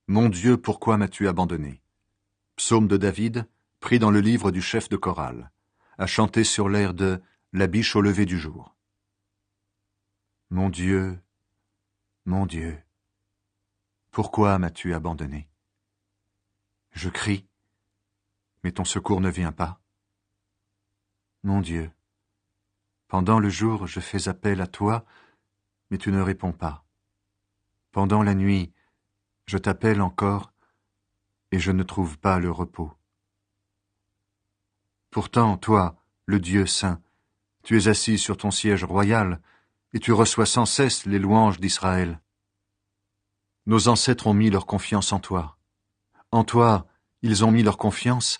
Mon Dieu, pourquoi m'as-tu abandonné? Psaume de David, pris dans le livre du chef de chorale, à chanter sur l'air de La biche au lever du jour. Mon Dieu, pourquoi m'as-tu abandonné? Je crie, mais ton secours ne vient pas. Mon Dieu, pendant le jour je fais appel à toi, mais tu ne réponds pas. Pendant la nuit, je t'appelle encore, et je ne trouve pas le repos. Pourtant, toi, le Dieu saint, tu es assis sur ton siège royal, et tu reçois sans cesse les louanges d'Israël. Nos ancêtres ont mis leur confiance en toi. En toi, ils ont mis leur confiance,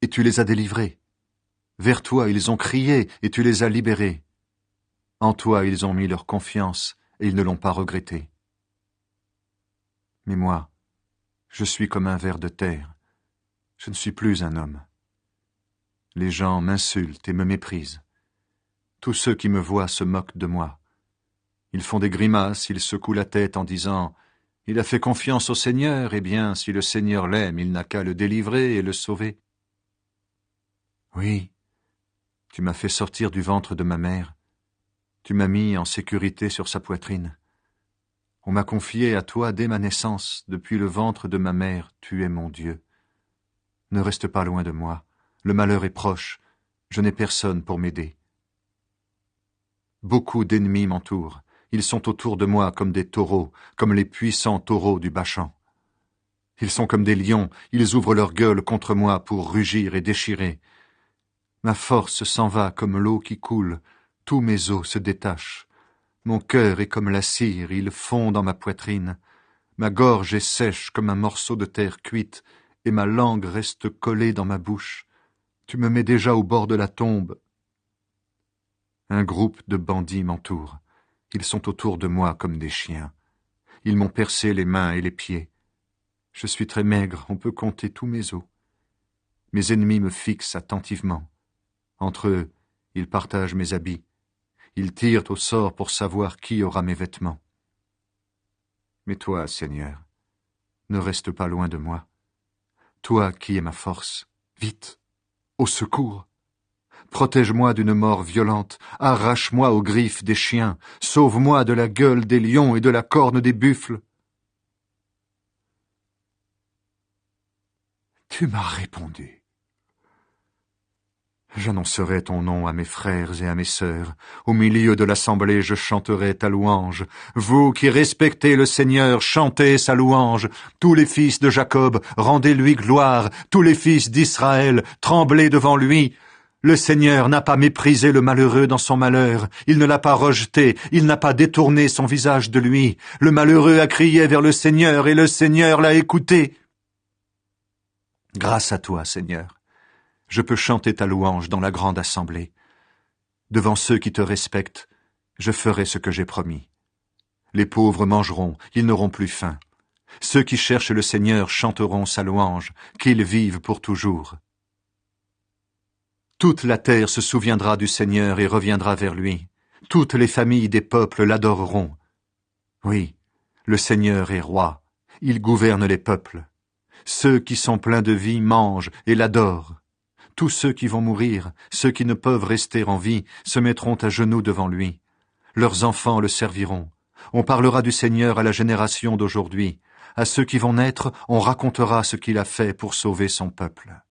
et tu les as délivrés. Vers toi, ils ont crié, et tu les as libérés. En toi, ils ont mis leur confiance, et ils ne l'ont pas regretté. Mais moi, je suis comme un ver de terre. Je ne suis plus un homme. Les gens m'insultent et me méprisent. Tous ceux qui me voient se moquent de moi. Ils font des grimaces, ils secouent la tête en disant « Il a fait confiance au Seigneur, eh bien, si le Seigneur l'aime, il n'a qu'à le délivrer et le sauver. » Oui, tu m'as fait sortir du ventre de ma mère. Tu m'as mis en sécurité sur sa poitrine. On m'a confié à toi dès ma naissance, depuis le ventre de ma mère, tu es mon Dieu. Ne reste pas loin de moi, le malheur est proche, je n'ai personne pour m'aider. Beaucoup d'ennemis m'entourent, ils sont autour de moi comme des taureaux, comme les puissants taureaux du Bashan. Ils sont comme des lions, ils ouvrent leur gueule contre moi pour rugir et déchirer. Ma force s'en va comme l'eau qui coule, tous mes os se détachent. Mon cœur est comme la cire, il fond dans ma poitrine. Ma gorge est sèche comme un morceau de terre cuite, et ma langue reste collée dans ma bouche. Tu me mets déjà au bord de la tombe. Un groupe de bandits m'entoure. Ils sont autour de moi comme des chiens. Ils m'ont percé les mains et les pieds. Je suis très maigre, on peut compter tous mes os. Mes ennemis me fixent attentivement. Entre eux, ils partagent mes habits. Ils tirent au sort pour savoir qui aura mes vêtements. Mais toi, Seigneur, ne reste pas loin de moi. Toi qui es ma force, vite, au secours. Protège-moi d'une mort violente, arrache-moi aux griffes des chiens, sauve-moi de la gueule des lions et de la corne des buffles. Tu m'as répondu. J'annoncerai ton nom à mes frères et à mes sœurs. Au milieu de l'assemblée, je chanterai ta louange. Vous qui respectez le Seigneur, chantez sa louange. Tous les fils de Jacob, rendez-lui gloire. Tous les fils d'Israël, tremblez devant lui. Le Seigneur n'a pas méprisé le malheureux dans son malheur. Il ne l'a pas rejeté. Il n'a pas détourné son visage de lui. Le malheureux a crié vers le Seigneur et le Seigneur l'a écouté. Grâce à toi, Seigneur, je peux chanter ta louange dans la grande assemblée. Devant ceux qui te respectent, je ferai ce que j'ai promis. Les pauvres mangeront, ils n'auront plus faim. Ceux qui cherchent le Seigneur chanteront sa louange, qu'il vive pour toujours. Toute la terre se souviendra du Seigneur et reviendra vers lui. Toutes les familles des peuples l'adoreront. Oui, le Seigneur est roi, il gouverne les peuples. Ceux qui sont pleins de vie mangent et l'adorent. Tous ceux qui vont mourir, ceux qui ne peuvent rester en vie, se mettront à genoux devant lui. Leurs enfants le serviront. On parlera du Seigneur à la génération d'aujourd'hui. À ceux qui vont naître, on racontera ce qu'il a fait pour sauver son peuple.